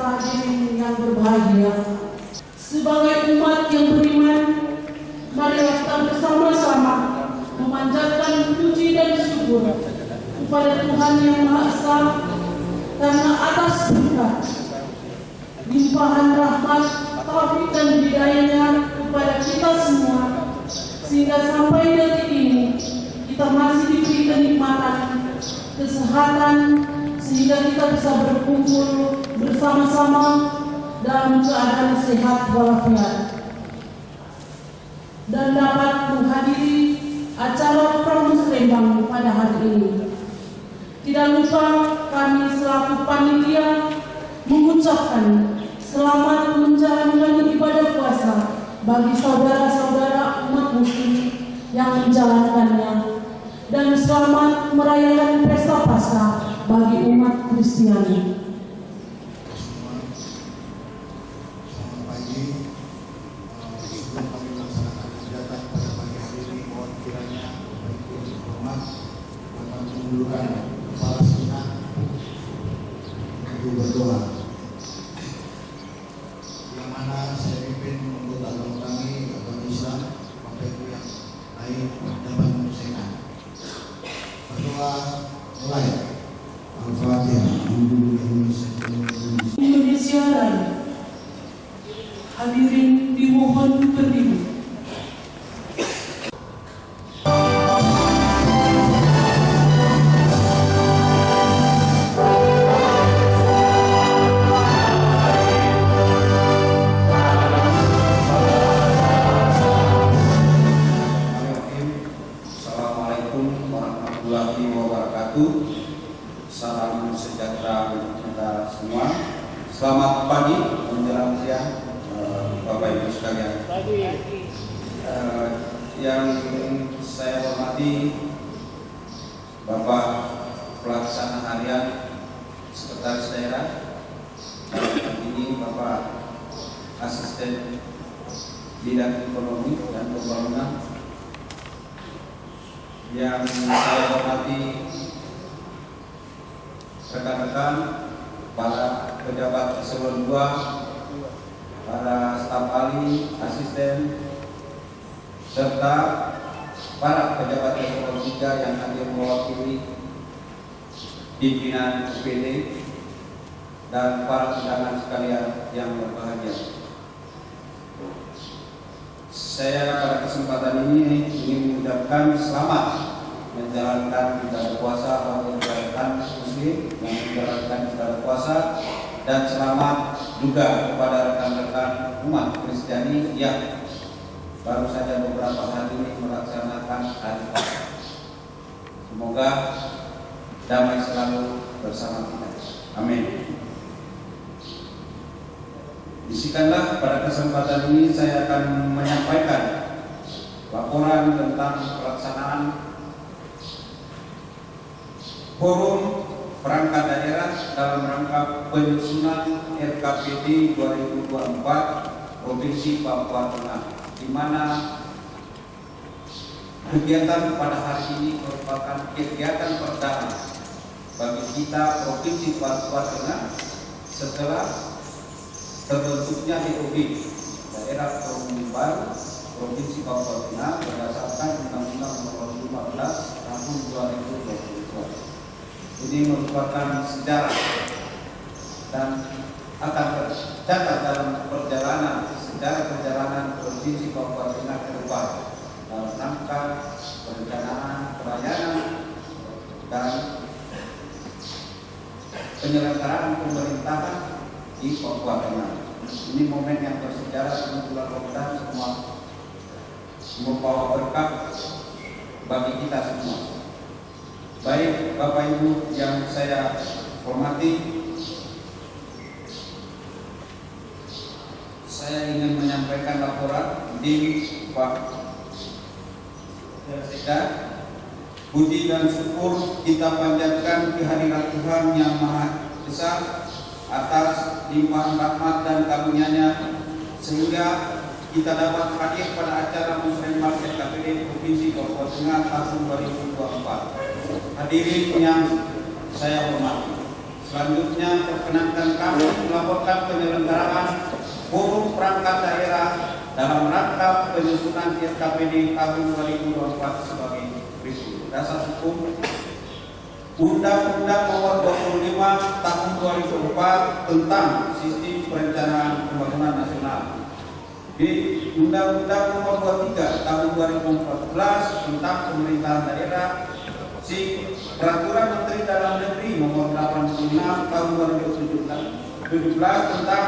para hadirin yang berbahagia, sebagai umat yang beriman, marilah kita bersama-sama memanjatkan puji dan syukur kepada Tuhan Yang Maha Esa karena atas berkat, limpahan rahmat, taufik dan hidayahnya kepada kita semua, sehingga sampai detik ini kita masih diberi kenikmatan, kesehatan, sehingga kita bisa berkumpul bersama-sama dalam keadaan sehat walafiat dan dapat menghadiri acara Pramuslembang pada hari ini. Tidak lupa kami selaku panitia mengucapkan selamat menjalankan ibadah puasa bagi saudara-saudara umat muslim yang menjalankannya, dan selamat merayakan pesta Paskah bagi umat Kristiani. Selamat pagi. Sebelum kami melaksanakan kegiatan pada pagi hari ini, mohon kiranya Bapak Ibu hormat akan mengundurkan kepala sejenak untuk berdoa. Yang mana saya pimpin anggota agama kami, agama Islam, Bapak Ibu yang lain dapat menyelesaikan. Berdoa mulai. Al-Fatihah. Indonesia Raya. Hadirin dimohon berdiri. Assalamualaikum warahmatullahi wabarakatuh. Salam sejahtera untuk kita semua. Selamat pagi menjelang siang, Bapak Ibu sekalian. Yang saya hormati Bapak Pelaksana Harian Sekretaris Daerah, dan ini Bapak Asisten Bidang Ekonomi dan Pembangunan. Yang saya hormati rekan-rekan, para pejabat eselon 2, para staf ahli, asisten, serta para pejabat eselon 3 yang hadir mewakili pimpinan UPD dan para undangan sekalian yang berbahagia. Saya pada kesempatan ini ingin mengucapkan selamat menjalankan ibadah puasa bagi rekan muslim yang menjalankan ibadah puasa, dan selamat juga kepada rekan-rekan umat Kristiani yang baru saja beberapa hari ini melaksanakan hari Paskah. Semoga damai selalu bersama kita. Amin. Bisikanlah pada kesempatan ini saya akan menyampaikan laporan tentang pelaksanaan Forum Perangkat Daerah dalam rangka penyusunan RKPD 2024 Provinsi Papua Tengah, di mana kegiatan pada hari ini merupakan kegiatan perdana bagi kita Provinsi Papua Tengah setelah terbentuknya DOB, Daerah Otonomi Baru Provinsi Papua Tengah, berdasarkan Undang-Undang Nomor 15 Tahun 2022. Ini merupakan sejarah dan akan tercatat dalam sejarah perjalanan Provinsi Papua Tengah ke depan dalam rangka perencanaan, pelayanan, dan penyelenggaraan pemerintahan di Papua Tengah. Ini momen yang bersejarah di bulan Ramadan, semua membawa berkah bagi kita semua. Baik Bapak Ibu yang saya hormati, saya ingin menyampaikan laporan di Pak Seka. Puji dan syukur kita panjatkan kehadirat Tuhan Yang Maha Esa atas limpahan rahmat dan karunia-Nya, sehingga kita dapat hadir pada acara Muslimat RKPD Provinsi Papua Tengah tahun 2024. Hadirin yang saya hormati, Selanjutnya perkenankan kami melaporkan penyelenggaraan forum perangkat daerah dalam rangka penyusunan RKPD tahun 2024 sebagai berikut. Dasar hukum Undang-Undang Nomor 25 Tahun 2004 tentang Sistem Perencanaan Pembangunan Nasional. B. Undang-Undang Nomor 23 Tahun 2014 tentang Pemerintahan Daerah. C. Peraturan Menteri Dalam Negeri Nomor 86 Tahun 2017 tentang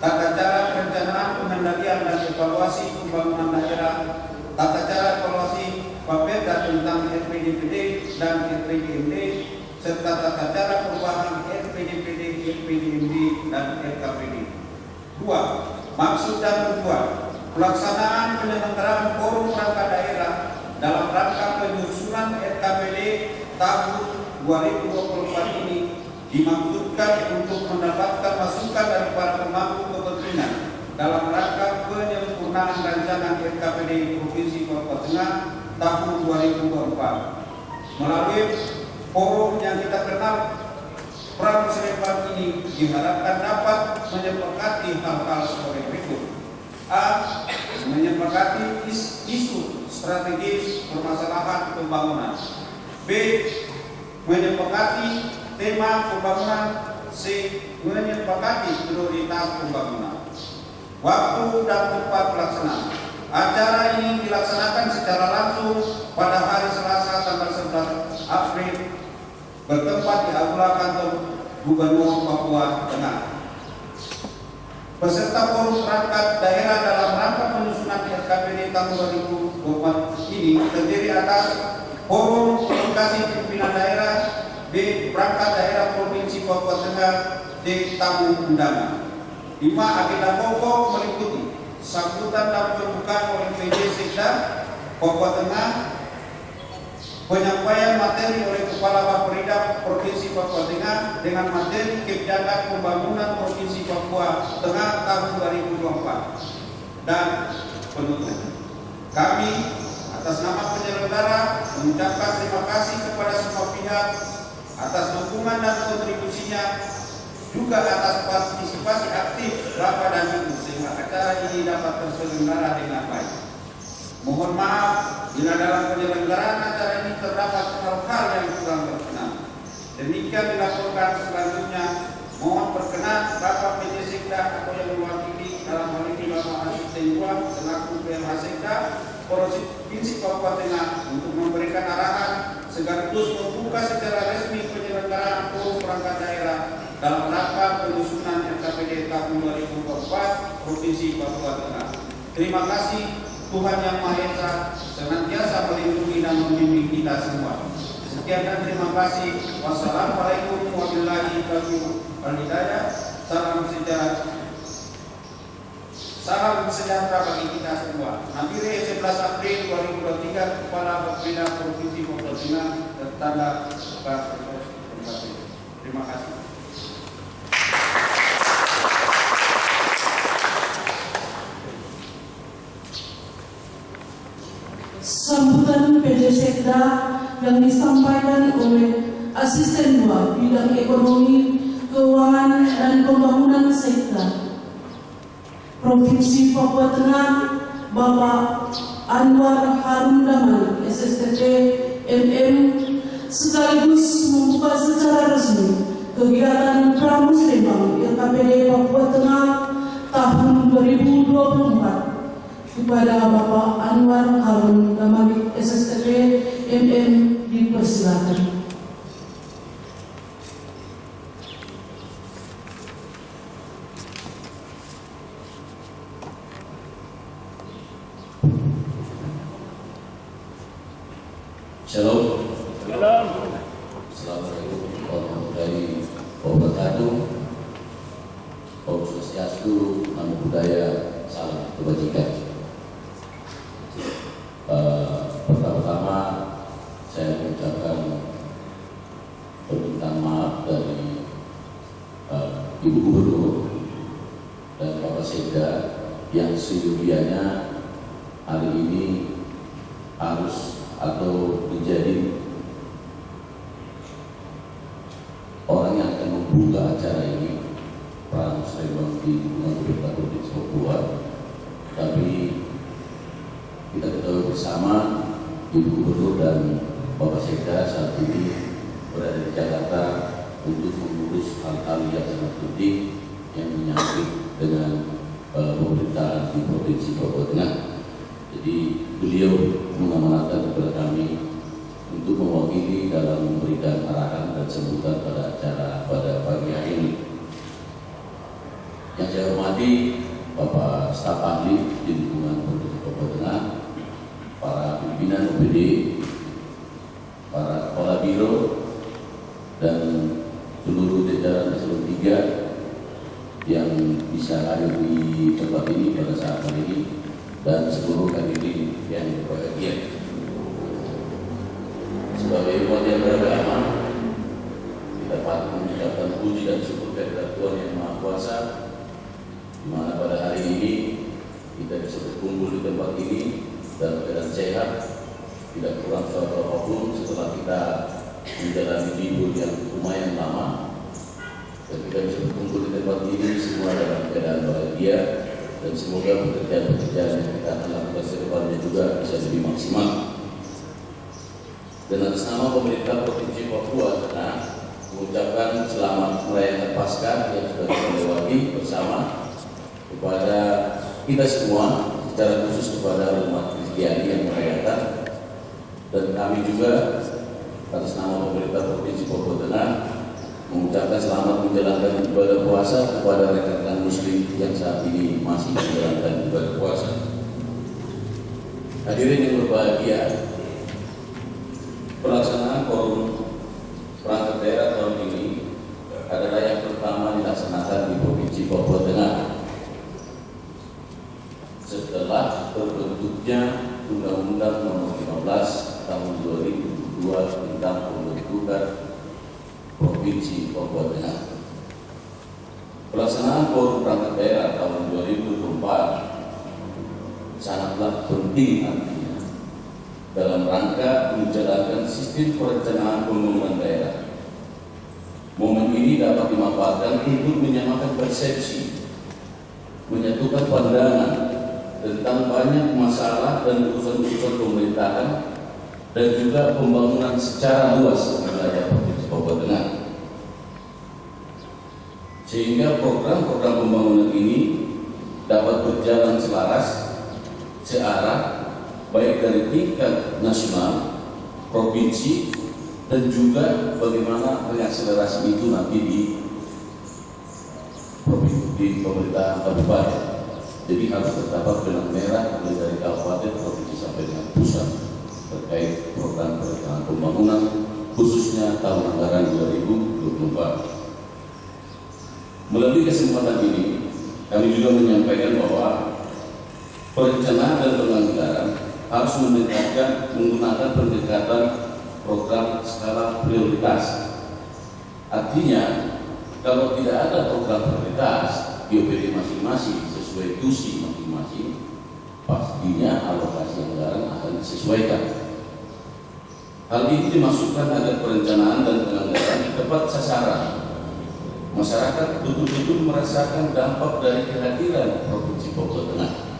tata cara perencanaan, pengendalian dan evaluasi pembangunan daerah, tata cara evaluasi Bapeda tentang RPDPD dan RPDMD, serta tata cara perubahan RPDPD, RPDMD dan RKPD. 2. Maksud dan tujuan pelaksanaan penyelenggaraan forum perangkat daerah dalam rangka penyusunan RKPD tahun 2024 ini dimaksudkan untuk mendapatkan masukan dari para pemangku kepentingan dalam rangka penyempurnaan rancangan RKPD Provinsi Papua Tengah tahun 2024. Melalui forum yang kita kenal Pramusrembang ini diharapkan dapat menyepakati hal-hal sebagai berikut. A. Menyepakati isu strategis permasalahan pembangunan. B. Menyepakati tema pembangunan. C. Menyepakati prioritas pembangunan. Waktu dan tempat pelaksanaan. Acara ini dilaksanakan secara langsung pada hari Selasa tanggal 11 April bertempat di Aula Kantor Gubernur Papua Tengah. Peserta forum perangkat daerah dalam rangka penyusunan RKPD tahun 2024 ini terdiri atas forum komunikasi pimpinan daerah, B. Perangkat daerah Provinsi Papua Tengah, D. Tamu undangan. 5. Agenda pokok meliputi sambutan dan pembukaan oleh PJ Sekda Papua Tengah, penyampaian materi oleh Kepala Bapperidap Provinsi Papua Tengah dengan materi kebijakan pembangunan Provinsi Papua Tengah tahun 2024, dan penutup. Kami atas nama penyelenggara mengucapkan terima kasih kepada semua pihak atas dukungan dan kontribusinya, juga atas partisipasi aktif Bapak dan Ibu sehingga acara ini dapat terselenggara dengan baik. Mohon maaf bila dalam penyelenggaraan acara ini terdapat hal-hal yang kurang berkenan. Demikian dilaporkan. Selanjutnya mohon berkenan Bapak PJ Sekda atau yang mewakili dalam hal ini Bapak Asisten Dua selaku PLH Sekda Provinsi Papua Tengah untuk memberikan arahan sekaligus membuka secara resmi penyelenggaraan forum perangkat daerah dalam rangka penyusunan RKPD tahun 2024 Provinsi Papua Tengah. Terima kasih. Tuhan Yang Maha Esa senantiasa melindungi dan membimbing kita semua. Sekian dan terima kasih. Wassalamualaikum warahmatullahi wabarakatuh. Salam sejahtera bagi kita semua. Nampire 11 April 2023 Kepala Bapeda Provinsi Papua Tengah tertanda Terima kasih. Sambutan PJ Sekda yang disampaikan oleh Asisten 2 Bidang Ekonomi, Keuangan dan Pembangunan Sekda Provinsi Papua Tengah, Bapak Anwar Harun Damani, SSTP MM, sekaligus membuka secara resmi kegiatan Pramusrembang RKPD Papua Tengah tahun 2024 kepada Bapak Anwar Harun Damani, SSTP MM, dipersilakan. Shalom. Assalamualaikum warahmatullahi wabarakatuh. Om Swastiastu, Namo Buddhaya, salam kebajikan. Pertama-tama saya mengucapkan permintaan maaf dari Ibu Gubernur dan Bapak Sekda yang sejujurnya hari ini harus atau menjadi orang yang akan membuka acara ini, Pak Musrembang di dukungan pemerintah Provinsi Papua. Tapi kita ketahui bersama Ibu Gubernur dan Bapak Sekda saat ini berada di Jakarta untuk mengurus hal-hal yang sangat penting yang menyangkut dengan pemerintahan di Provinsi Papua Tengah. Jadi beliau mengamanatkan kepada kami untuk mewakili dalam memberikan arahan dan sambutan pada acara pada pagi hari ini. Yang saya hormati Bapak staf ahli di lingkungan Provinsi Papua Tengah, para pimpinan OPD, para kepala biro, dan seluruh jajaran eselon 3 yang bisa hadir di tempat ini pada saat hari ini, dan seluruh hadirin yang berbahagia. Sebagai umat yang beragama, kita patut mengucapkan puji dan syukur kepada Tuhan Yang Maha Kuasa, di mana pada hari ini kita bisa berkumpul di tempat ini dalam keadaan sehat, tidak kurang suatu apapun setelah kita menjalani libur yang lumayan lama, dan kita bisa berkumpul di tempat ini semua dalam keadaan bahagia, dan semoga pekerjaan-pekerjaan yang kita akan lakukan ke depannya juga bisa lebih maksimal. Dan atas nama pemerintah Provinsi Papua Tengah mengucapkan selamat merayakan Paskah yang sudah kita lewati bersama kepada kita semua, secara khusus kepada umat Kristiani yang merayakan, dan kami juga atas nama pemerintah Provinsi Papua Tengah mengucapkan selamat menjalankan ibadah puasa kepada rekan-rekan Muslim yang saat ini masih menjalankan ibadah puasa. Hadirin yang berbahagia, pelaksanaan forum perangkat daerah tahun ini adalah yang pertama dilaksanakan di Provinsi Papua Tengah setelah terbentuknya Undang-Undang Nomor 15 Tahun 2002 tentang pembentukan Provinsi Papua Tengah. Pelaksanaan forum perangkat daerah tahun 2024 sangatlah penting artinya dalam rangka menjalankan sistem perencanaan pembangunan daerah. Momen ini dapat dimanfaatkan untuk menyamakan persepsi, menyatukan pandangan tentang banyak masalah dan urusan-urusan pemerintahan, dan juga pembangunan secara luas di wilayah Provinsi Papua Tengah. Sehingga program-program pembangunan ini dapat berjalan selaras, searah, baik dari tingkat nasional, provinsi, dan juga bagaimana mengakselerasi itu nanti di pemerintahan kabupaten. Jadi harus terdapat benang merah mulai dari kabupaten, provinsi sampai dengan pusat terkait program perencanaan pembangunan, khususnya tahun anggaran 2024. Melalui kesempatan ini, kami juga menyampaikan bahwa perencanaan dan penganggaran harus menggunakan pendekatan program skala prioritas. Artinya, kalau tidak ada program prioritas di OPD masing-masing sesuai tusi masing-masing, pastinya alokasi anggaran akan disesuaikan. Hal ini dimaksudkan agar perencanaan dan penganggaran tepat sasaran. Masyarakat betul-betul merasakan dampak dari kehadiran Provinsi Papua Tengah.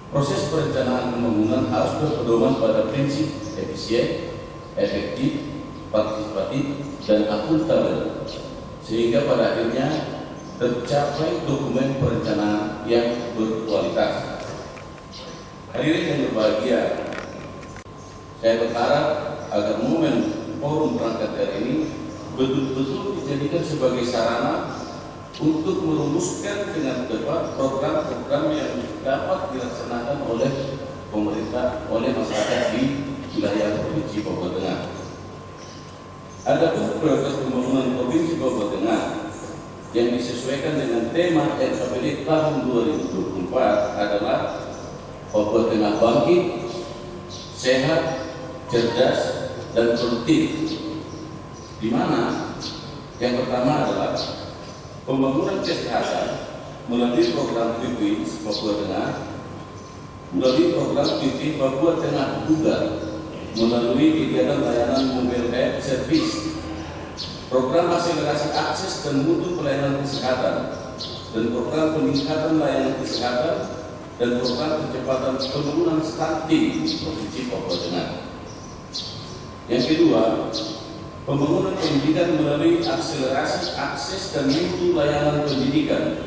Proses perencanaan pembangunan harus berpedoman pada prinsip efisien, efektif, partisipatif, dan akuntabel, sehingga pada akhirnya tercapai dokumen perencanaan yang berkualitas. Hadirin yang berbahagia, saya berharap agar momen forum perangkat daerah ini betul-betul dijadikan sebagai sarana untuk merumuskan dengan tepat program-program yang dapat dilaksanakan oleh pemerintah, oleh masyarakat di wilayah Provinsi Papua Tengah. Adapun prioritas pembangunan Provinsi Papua Tengah yang disesuaikan dengan tema RKPD tahun 2024 adalah Papua Tengah bangkit, sehat, cerdas, dan produktif. Di mana yang pertama adalah pembangunan kesehatan melalui program PP Papua Tengah, melalui program PP Papua Tengah juga melalui kegiatan layanan mobile health service program akselerasi akses dan mutu pelayanan kesehatan, dan program peningkatan layanan kesehatan, dan program percepatan pembangunan stunting di Provinsi Papua Tengah. Yang kedua, pembangunan pendidikan melalui akselerasi akses dan mutu layanan pendidikan,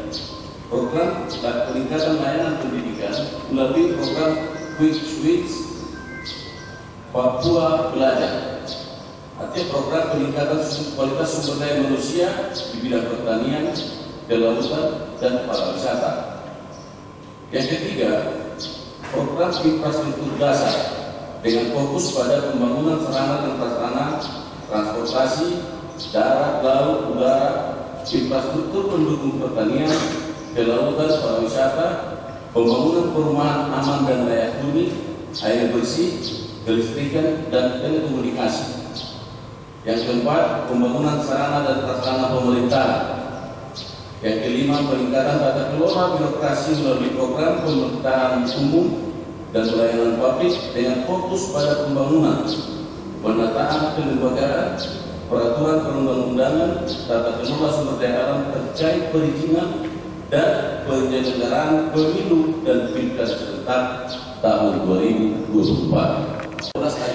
program peningkatan layanan pendidikan melalui program Quick Switch Papua Belajar, artinya program peningkatan kualitas sumber daya manusia di bidang pertanian, kelautan, dan pariwisata. Yang ketiga, program infrastruktur dasar dengan fokus pada pembangunan sarana dan prasarana transportasi, darat, laut, udara, infrastruktur pendukung pertanian, kelautan, pariwisata, pembangunan perumahan aman dan layak huni, air bersih, kelistrikan, dan telekomunikasi. Yang keempat, pembangunan sarana dan prasarana pemerintahan. Yang kelima, peningkatan tata kelola birokrasi melalui program pemerintahan umum dan pelayanan publik dengan fokus pada pembangunan, penataan kelembagaan, peraturan perundang-undangan, tata kelola sumber daya alam terkait perizinan dan penyelenggaraan pemilu dan pilkada serentak tahun 2024.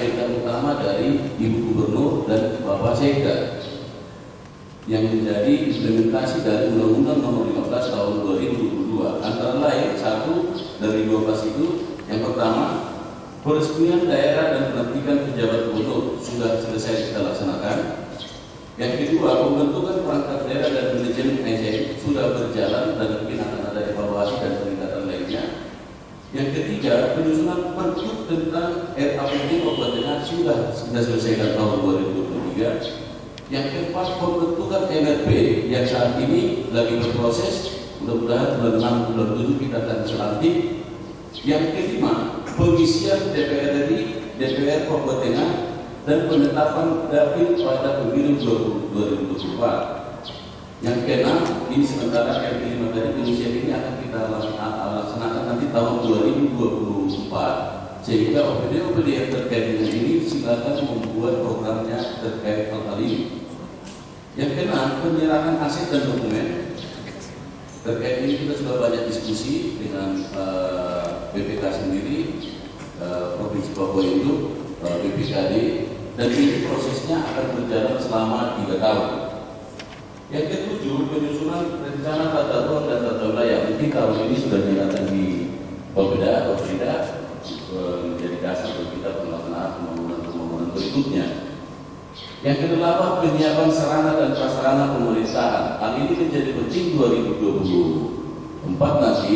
Agenda utama dari Ibu Gubernur dan Bapak Sekda yang menjadi implementasi dari Undang-Undang Nomor 15 Tahun 2022. Antara lain, satu dari 12 itu, yang pertama, peresmian daerah dan pelantikan pejabat gubernur sudah selesai kita laksanakan. Yang kedua, pembentukan perangkat daerah dan manajemen ASN sudah berjalan dan mungkin akan ada evaluasi dan peningkatan lainnya. Yang ketiga, penyusunan pergub tentang RAPD Papua Tengah sudah kita selesaikan tahun 2023. Yang keempat, pembentukan MRP yang saat ini lagi berproses, mudah-mudahan bulan 6, bulan 7 kita akan selantik. Yang kelima, pengisian DPR RI, DPR Papua Tengah, dan penetapan dapil pada pemilu 2024. Yang keenam, ini sementara yang kelima dari pengisian ini akan kita laksanakan nanti tahun 2024, sehingga OPD yang terkait dengan ini silakan membuat programnya terkait hal ini. Yang keenam, penyerahan aset dan dokumen. Terkait ini kita sudah banyak diskusi dengan BPK sendiri, Provinsi Papua Induk, BPKD, dan ini prosesnya akan berjalan selama 3 tahun. Yang ketujuh, penyusunan rencana tata ruang dan tata wilayah. Mungkin tahun ini sudah dinyatakan di Bapeda menjadi dasar untuk kita pelaksanaan pembangunan berikutnya. Yang kedelapan, penyiapan sarana dan prasarana pemerintahan. Hal ini menjadi penting 2024 nanti,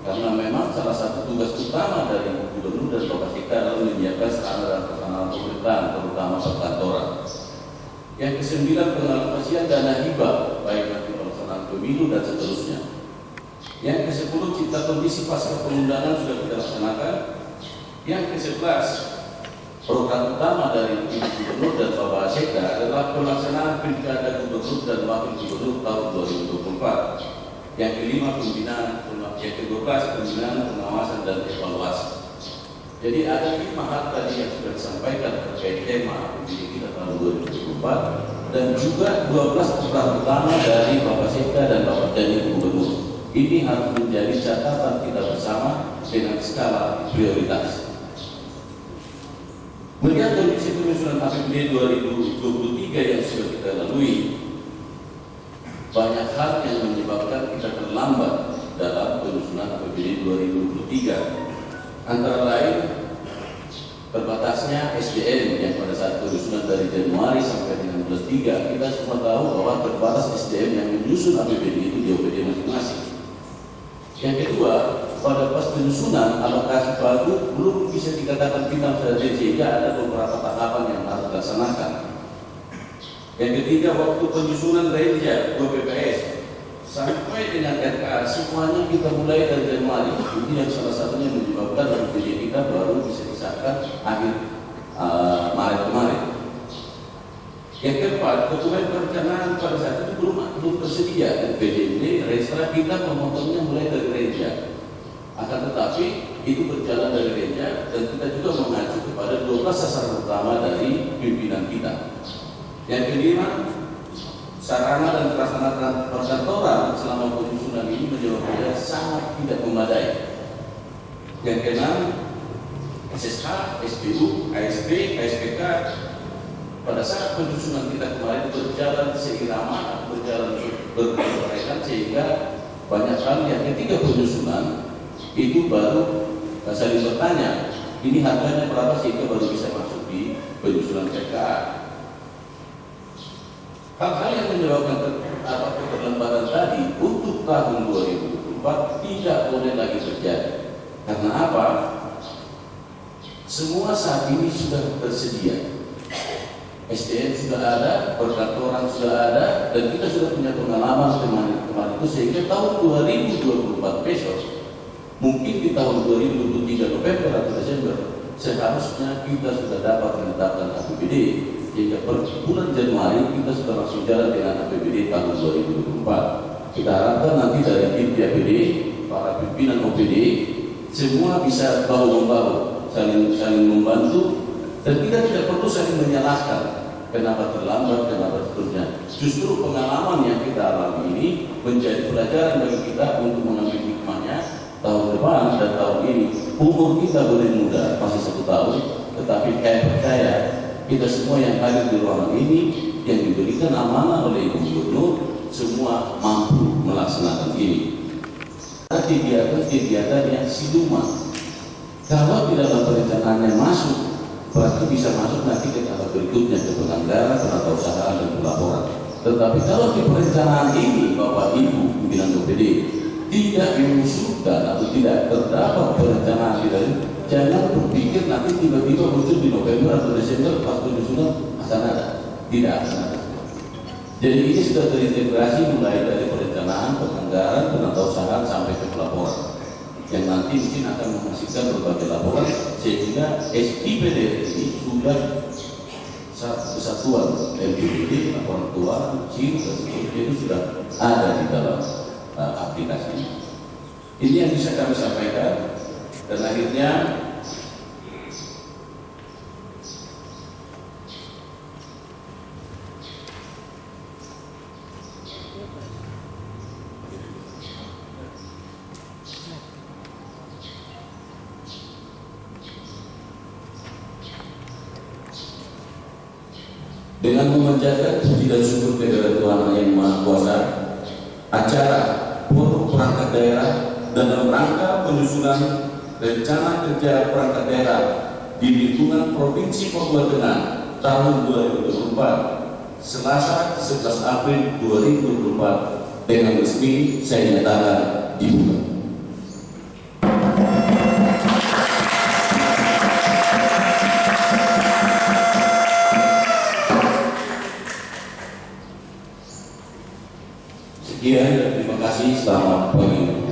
karena memang salah satu tugas utama dari Gubernur dan Bapak Sekda adalah menyiapkan sarana dan prasarana pemerintahan, terutama perkantoran. Yang kesembilan, pengalokasian dana hibah, baik nanti pelaksanaan pemilu dan seterusnya. Yang ke-10, cipta kondisi pasca pengundangan sudah kita laksanakan. Yang ke-11, program utama dari Ibu Gubernur dan Bapak Sekda adalah pelaksanaan pilkada gubernur dan wakil gubernur tahun 2024. Yang ke-5, pembinaan. Yang ke-12, pembinaan, pengawasan dan evaluasi. Jadi ada 5 hal tadi yang sudah disampaikan terkait tema pemilihan kita tahun 2024 dan juga 12 program utama dari Bapak Sekda dan Bapak Ibu Gubernur. Ini harus menjadi catatan kita bersama dengan skala prioritas. Melihat kondisi penyusunan APBD 2023 yang sudah kita lalui, banyak hal yang menyebabkan kita terlambat dalam penyusunan APBD 2023. Antara lain, terbatasnya SDM yang pada saat penyusunan dari Januari sampai dengan bulan 3, kita semua tahu bahwa terbatas SDM yang menyusun APBD itu di OPD masing-masing. Yang kedua, pada pas penyusunan alokasi baru belum bisa dikatakan final strategi, sehingga ada beberapa tahapan yang harus dilaksanakan. Yang ketiga, waktu penyusunan Renja 2 PPS sampai dengan RK semuanya kita mulai dari Januari. Ini yang salah satunya menyebabkan APBD kita baru bisa disahkan akhir Maret kemarin. Yang keempat, dokumen perencanaan pada saat itu belum tersedia dan PJMD Restra kita memotongnya mulai dari Renja. Akan tetapi itu berjalan dari Renja dan kita juga mengacu kepada 12 sasaran utama dari pimpinan kita. Yang kelima, sarana dan prasarana perkantoran selama penyusunan ini menjawab saya sangat tidak memadai. Yang keenam, SSH, SPU, ASP, ASPK pada saat penyusunan kita kemarin berjalan seirama, berjalan berkaitan sehingga banyak hal yang ketika penyusunan itu baru saling bertanya, ini harganya berapa sehingga baru bisa masuk di penyusunan PKA. Hal-hal yang menyebabkan keterlambatan tadi untuk tahun 2024 tidak boleh lagi terjadi. Karena apa? Semua saat ini sudah tersedia. SDM sudah ada, perkantoran sudah ada, dan kita sudah punya pengalaman kemarin itu sehingga tahun 2024 besok, mungkin di tahun 2023 November atau Desember, seharusnya kita sudah dapat menetapkan APBD. Hingga per bulan Januari kita sudah langsung jalan dengan APBD tahun 2024. Kita harapkan nanti dari tim APBD, para pimpinan OPD, semua bisa bahu-membahu, saling membantu, dan kita tidak perlu saling menyalahkan kenapa terlambat, kenapa seterusnya. Justru pengalaman yang kita alami ini menjadi pelajaran bagi kita untuk mengambil hikmahnya tahun depan dan tahun ini. Umur kita boleh muda, masih 1 tahun, tetapi saya percaya kita semua yang hadir di ruangan ini yang diberikan amanah oleh Ibu Gubernur semua mampu melaksanakan ini. Kegiatan yang siluman, kalau tidak ada perencanaan yang masuk, berarti bisa masuk nanti ke tahap berikutnya, ke penganggaran, penatausahaan dan pelaporan. Tetapi kalau di perencanaan ini Bapak Ibu pimpinan OPD tidak diusulkan atau tidak terdapat perencanaan tidak, jangan berpikir nanti tiba-tiba muncul di November atau Desember pas penyusunan akan ada. Tidak akan ada. Jadi ini sudah terintegrasi mulai dari perencanaan, penganggaran, penatausahaan sampai ke pelaporan. Yang nanti mungkin akan menghasilkan berbagai laporan sehingga SIPD ini sudah kesatuan MPBD, laporan keuangan, CIR, dan seterusnya itu sudah ada di dalam aplikasi ini. Ini yang bisa kami sampaikan. Dan akhirnya dengan memanjatkan puji dan syukur kehadirat Tuhan Yang Maha Kuasa, acara forum perangkat daerah dalam rangka penyusunan rencana kerja perangkat daerah di lingkungan Provinsi Papua Tengah tahun 2024 Selasa 11 April 2024 dengan resmi saya nyatakan dibuka. Sekian dan terima kasih. Selamat pagi.